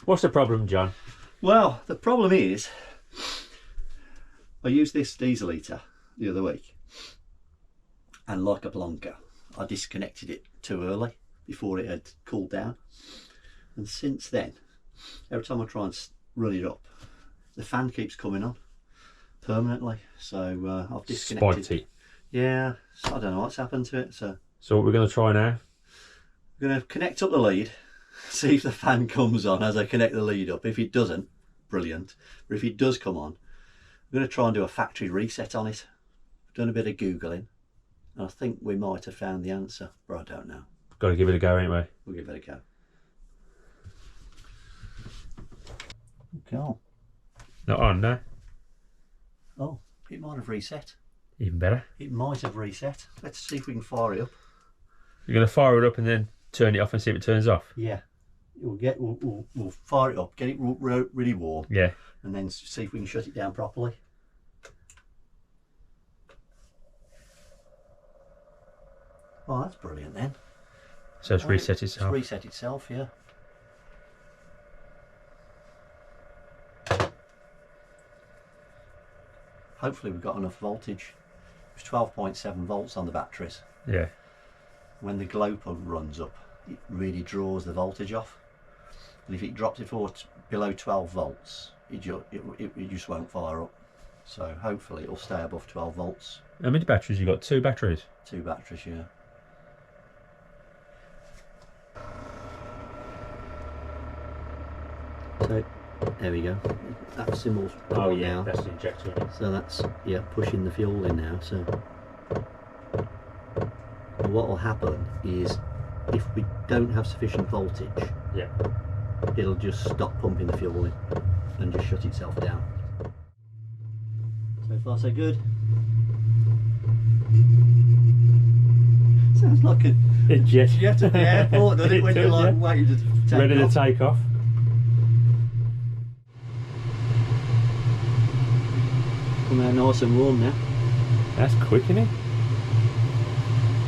What's the problem, John? Well, the problem is, I used this diesel heater the other week, and like a plonker, I disconnected it too early before it had cooled down, and since then, every time I try and run it up, the fan keeps coming on permanently. So I've disconnected. Spiky. Yeah, so I don't know what's happened to it. So what we're going to try now? I'm going to connect up the lead, see if the fan comes on as I connect the lead up. If it doesn't, brilliant. But if it does come on, I'm going to try and do a factory reset on it. I've done a bit of Googling, and I think we might have found the answer, but I don't know. Got to give it a go, ain't we? We'll give it a go. Okay. Not on, no? Oh, it might have reset. Even better. It might have reset. Let's see if we can fire it up. You're going to fire it up and then turn it off and see if it turns off? Yeah. We'll fire it up, get it really warm. Yeah. And then see if we can shut it down properly. Oh, that's brilliant then. So it's reset itself? It's reset itself, yeah. Hopefully we've got enough voltage. It's 12.7 volts on the batteries. Yeah. When the glow plug runs up, it really draws the voltage off. And if it drops it below 12 volts, it just won't fire up. So hopefully it'll stay above 12 volts. How many batteries you got? 2 batteries? 2 batteries, yeah. So there we go. That symbol's on now. That's the injector, isn't it? So that's, yeah, pushing the fuel in now. So what will happen is, if we don't have sufficient voltage, yeah, it'll just stop pumping the fuel in and just shut itself down. So far so good. Sounds like a jet at the airport, doesn't it, when you're like waiting to take ready off. to take off. Come out nice and warm now. That's quick, isn't it?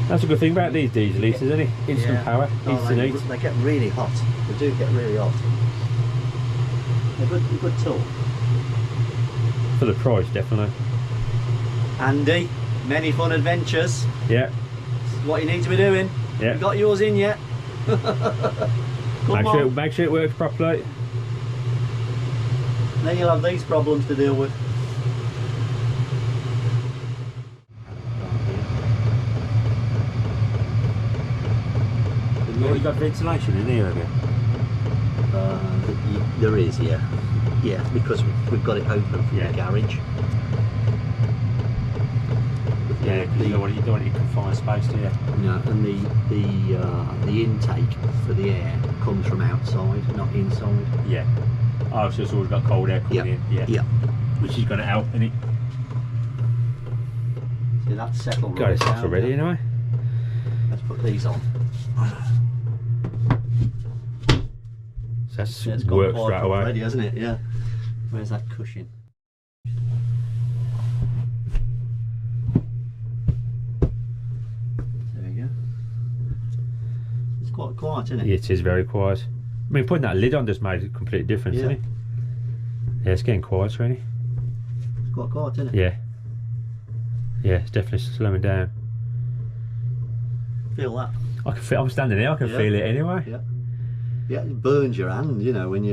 That's a good thing about these diesel heaters, isn't it? Instant power, instant heat. They get really hot. They do get really hot. They're a good tool. For the price, definitely. Andy, many fun adventures. Yeah. This is what you need to be doing. Yeah. You got yours in yet? Make sure it works properly. Then you'll have these problems to deal with. You got ventilation in here, have you? There is, yeah. Yeah, because we've got it open from the garage. Yeah, because you don't want it in confined space, do you? No, and the intake for the air comes from outside, not inside. Yeah. Oh, so it's always got cold air coming in. Yeah. Yeah. Which is going to help, isn't it? See, that's settled. Got it set already, anyway. Let's put these on. So that's It's worked gone straight away. already, hasn't it? Yeah. Where's that cushion? There we go. It's quite quiet, isn't it? It is very quiet. I mean, putting that lid on just made a complete difference, isn't it? Yeah, it's getting quieter, isn't it? It's quite quiet, isn't it? Yeah. Yeah, it's definitely slowing down. Feel that? I can feel. I'm standing here. I can feel it anyway. Yeah. Yeah, it burns your hand, you know, when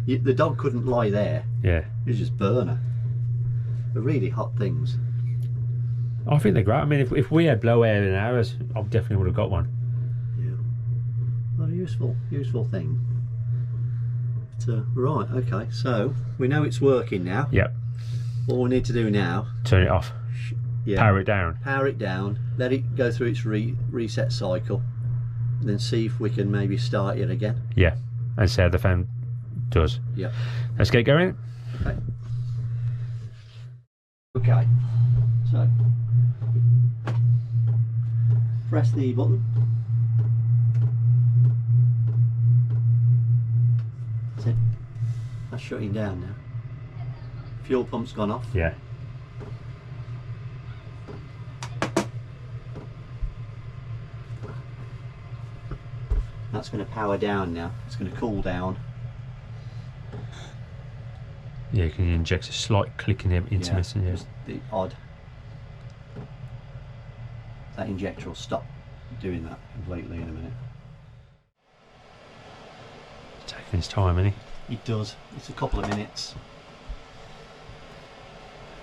the dog couldn't lie there. Yeah. It's just burner. They're really hot things. I think they're great. I mean, if we had blow air in ours, I definitely would have got one. Yeah. Not a useful thing. But, right, okay, so we know it's working now. Yep. What we need to do now, Turn it off. yeah, Power it down. Power it down, let it go through its reset cycle, and then see if we can maybe start it again. Yeah. And see how the fan does. Yeah. Let's get going. Okay. Okay. So press the button. That's it. That's shutting down now. Fuel pump's gone off. Yeah. That's going to power down now. It's going to cool down. Yeah, you can inject a slight clicking intermittent. Yeah. Just the odd. That injector will stop doing that completely in a minute. It's taking his time, isn't he? It does. It's a couple of minutes.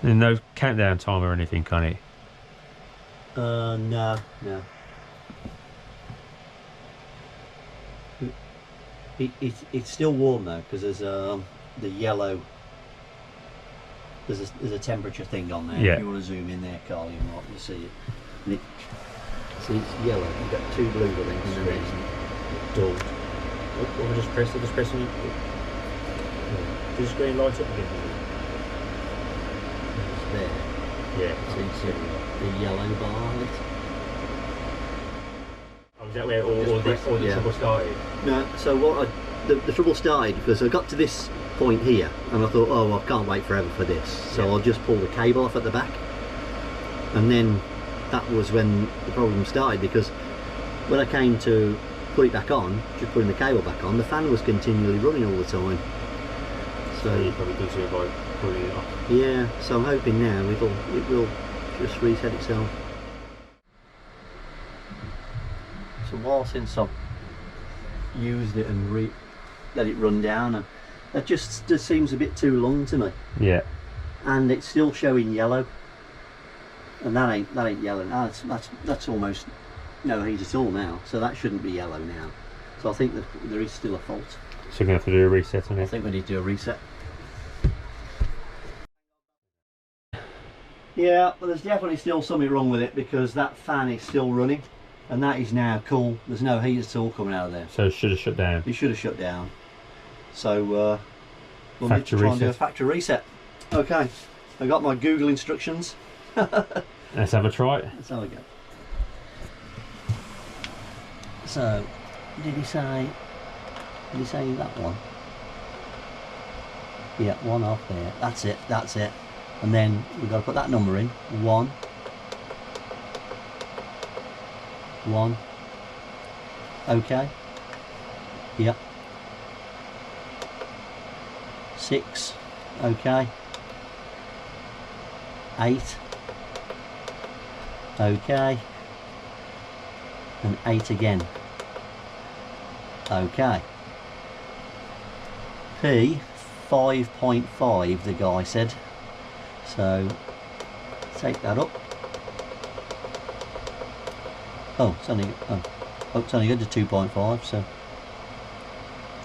And no countdown time or anything, can it? No. It's still warm though, because there's the yellow. There's a temperature thing on there. Yeah. If you want to zoom in there, Carl, you'll see it. And see, it's yellow. You've got two blue links and then there's dull. What we just pressed? Just pressing it. Does the screen light up again? It's there. Yeah. So you see the yellow bar on it. Oh, is that where all the trouble started? No. So what? The trouble started because I got to this point here and I thought, oh, well, I can't wait forever for this, so I'll just pull the cable off at the back. And then that was when the problem started, because when I came to put it back on, just putting the cable back on, the fan was continually running all the time. So you probably done something by pulling it off. Yeah, so I'm hoping now it will just reset itself. It's a while since I've used it and let it run down, and that just seems a bit too long to me. Yeah. And it's still showing yellow, and that ain't yellow. That's almost no heat at all now, so that shouldn't be yellow now. So I think that there is still a fault. So we're going to have to do a reset on it. I think we need to do a reset. Yeah, well, there's definitely still something wrong with it, because that fan is still running and that is now cool. There's no heat at all coming out of there. So it should have shut down. It should have shut down. So we'll need to try and do a factory reset. Okay, I got my Google instructions. Let's have a try. Let's have a go. So, did he say that one? Yeah, one off there. That's it. And then we've got to put that number in. 1. Okay. Yep. 6. Okay. 8. Okay. And 8 again. Okay. P 5.5 the guy said. So take that up. Oh, it's only good to 2.5, so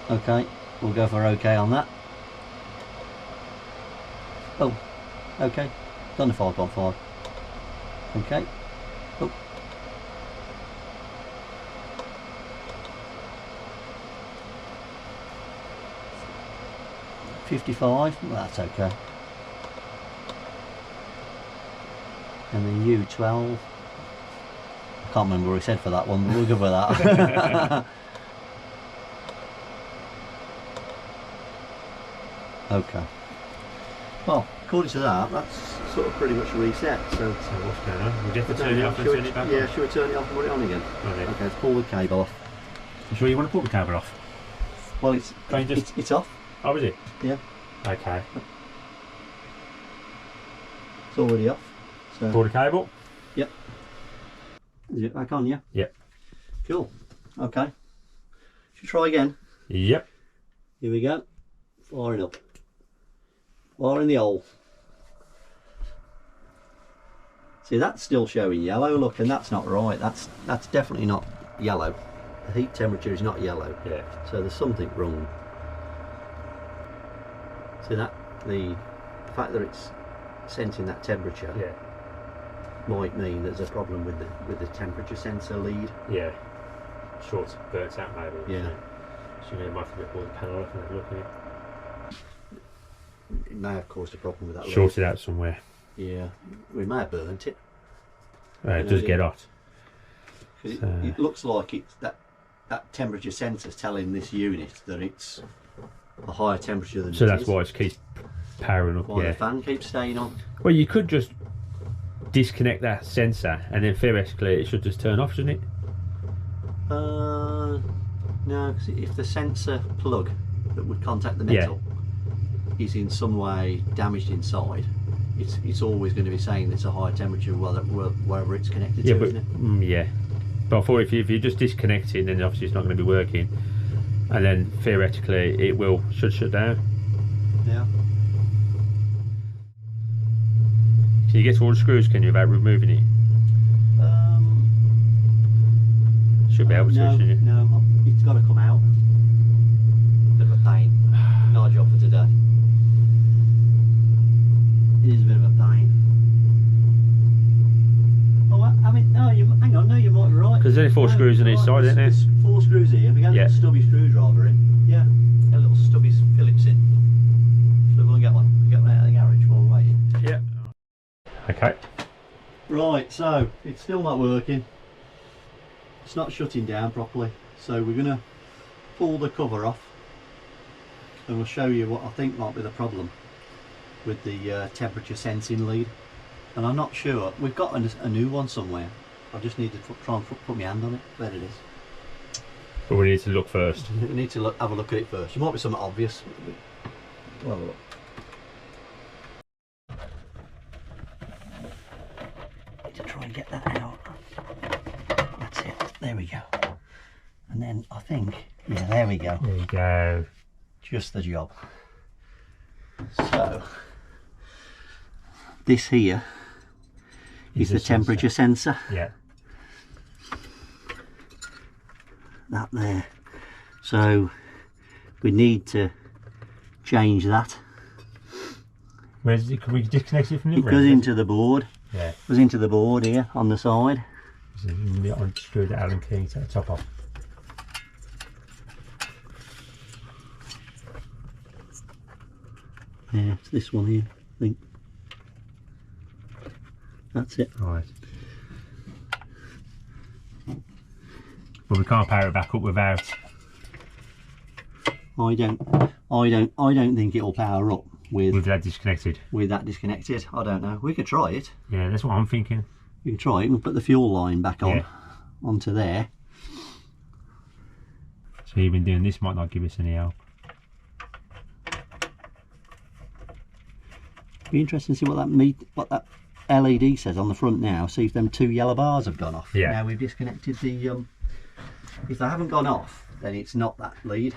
okay, we'll go for okay on that. Oh, okay, done to 5.5. Okay. Oh. $55, well, that's okay. And then U12. I can't remember what he said for that one, but we'll go for that. Okay. Well, according to that, that's sort of pretty much reset. So what's going on? We'll get to turn it off and turn it back on. Yeah, should we turn it off and put it on again? Okay. Okay, let's pull the cable off. You sure you want to pull the cable off? Well, Just... it's off. Oh, is it? Yeah. Okay. It's already off. So. Pull the cable? Yep. Is it back on, yeah? Yep. Cool. Okay. Should we try again? Yep. Here we go. Firing up. Fire in the hole. See, that's still showing yellow, look, and that's not right. That's definitely not yellow. The heat temperature is not yellow. Yeah. So there's something wrong. See that? The fact that it's sensing that temperature might mean there's a problem with the temperature sensor lead. Yeah. Short burnt out maybe. Yeah. So you might have to pull the panel off and have a look at it. It may have caused a problem with that lead. Shorted out somewhere. Yeah. We may have burnt it. It does get hot. It looks like it's that temperature sensor's telling this unit that it's a higher temperature than so that's why it keeps powering up. Why the fan keeps staying on. Well, you could just disconnect that sensor and then theoretically it should just turn off, shouldn't it? No, because if the sensor plug that would contact the metal is in some way damaged inside, it's always going to be saying it's a higher temperature wherever it's connected to, isn't it? Yeah. But I thought if you just disconnect it, then obviously it's not going to be working, and then theoretically it should shut down. Yeah. Can you get to all the screws, can you, without removing it? Should be able to, shouldn't you? No, it's got to come out. Bit of a pain. Not a job for today. It is a bit of a pain. Oh, I mean, no, hang on, no, you might be right. Because there's only 4 screws on each side, isn't there? There's 4 screws here. If we get a little stubby screwdriver in, yeah, get a little stubby Phillips in. So we'll get one. We'll get one out of the garage while we're waiting. Yeah. Okay. Right, so it's still not working. It's not shutting down properly. So we're going to pull the cover off, and we'll show you what I think might be the problem with the temperature sensing lead. And I'm not sure, we've got a new one somewhere. I just need to try and put my hand on it. There it is. But we need to look first. We need to have a look at it first. It might be something obvious. We'll have a look. Need to try and get that out. That's it. There we go. And then I think, yeah, there we go. There you go. Just the job. So this here is the temperature sensor. Yeah. That there. So we need to change that. Where's it? Can we disconnect it from the It goes into the board. Yeah. Goes into the board here on the side. So you unscrew the Allen key, take the top off. Yeah, it's this one here, I think. That's it. Right. But we can't power it back up without. I don't think it'll power up with that disconnected. With that disconnected. I don't know. We could try it. Yeah, that's what I'm thinking. We could try it. We'll put the fuel line back on onto there. So even doing this might not give us any help. Be interesting to see what that LED says on the front now. See if them 2 yellow bars have gone off. Yeah. Now we've disconnected the. If they haven't gone off, then it's not that lead.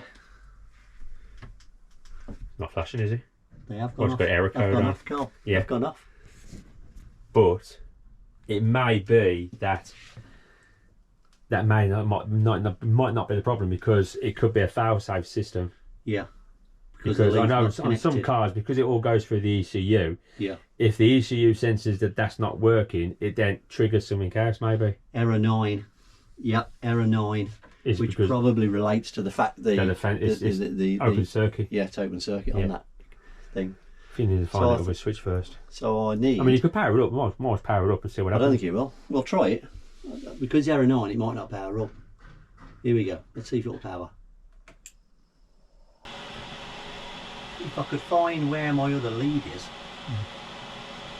Not flashing, is it? They have gone off. It's got error code gone on. off, Karl. Yeah. They've gone off. But it may be that might not be the problem, because it could be a fail-safe system. Yeah. Because I know on some cars, because it all goes through the ECU. Yeah. If the ECU senses that that's not working, it then triggers something else, maybe. Error 9. Yeah, error 9. Which probably relates to the fact the open circuit. Yeah, it's open circuit on that thing. I think you need to find out over a switch first. So I need. I mean, you could power it up. Might power it up and see what happens. I don't think it will. We'll try it. Because error 9, it might not power up. Here we go. Let's see if it'll power. If I could find where my other lead is,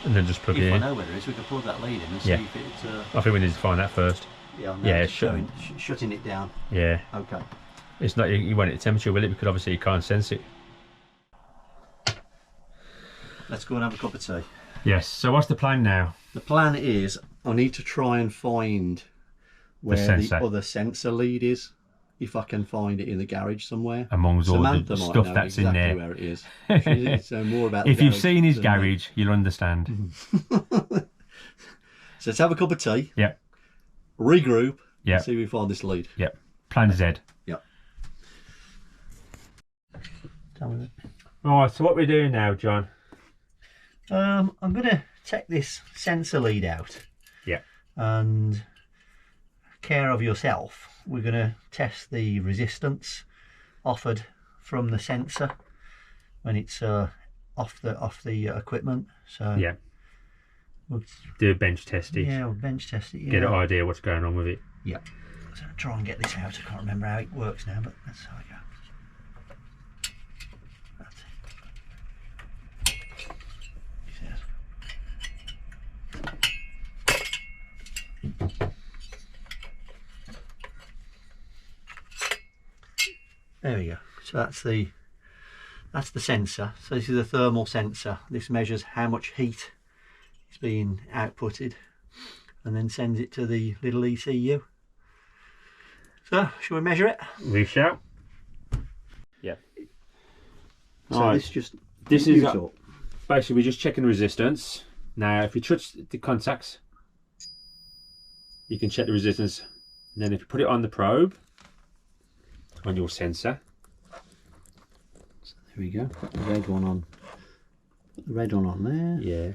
and then just plug it in. If I know where it is, we could plug that lead in and see if it's. I think we need to find that first. Yeah, yeah, shutting it down. Yeah. Okay. It's not. You want it at temperature, will it? Because obviously you can't sense it. Let's go and have a cup of tea. Yes. So what's the plan now? The plan is I need to try and find where the other sensor lead is. If I can find it in the garage somewhere. Amongst all the stuff that's in there. Where it is. So more about if you've seen his garage, you'll understand. So let's have a cup of tea. Yep. Regroup. Yep. See if we find this lead. Yep. Plan Z. Yep. Alright, so what we're doing now, John? I'm going to take this sensor lead out. Yeah. And care of yourself. We're going to test the resistance offered from the sensor when it's off the equipment. So yeah, we'll do a bench test it. Yeah, we'll bench test it. Yeah. Get an idea what's going on with it. Yeah. So I'll try and get this out. I can't remember how it works now, but that's how I go. That's it. There we go. So that's That's the sensor. So this is a thermal sensor. This measures how much heat is being outputted and then sends it to the little ECU. So, shall we measure it? We shall. Yeah. So Alright. this is basically we're just checking the resistance. Now, if you touch the contacts, you can check the resistance. And then if you put it on the probe, on your sensor. So there we go. Put the red one on. Put the red one on there. Yeah.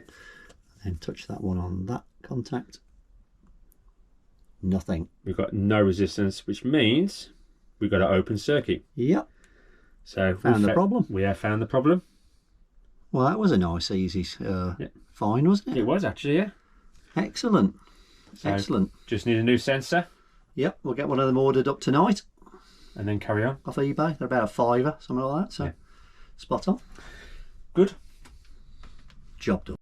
And touch that one on that contact. Nothing. We've got no resistance, which means we've got an open circuit. Yep. So Found the problem. We have found the problem. Well, that was a nice, easy find, wasn't it? It was actually, yeah. Excellent. So Excellent. Just need a new sensor. Yep, we'll get one of them ordered up tonight. And then carry on. Off eBay. They're about a £5, something like that. So, yeah. Spot on. Good. Job done.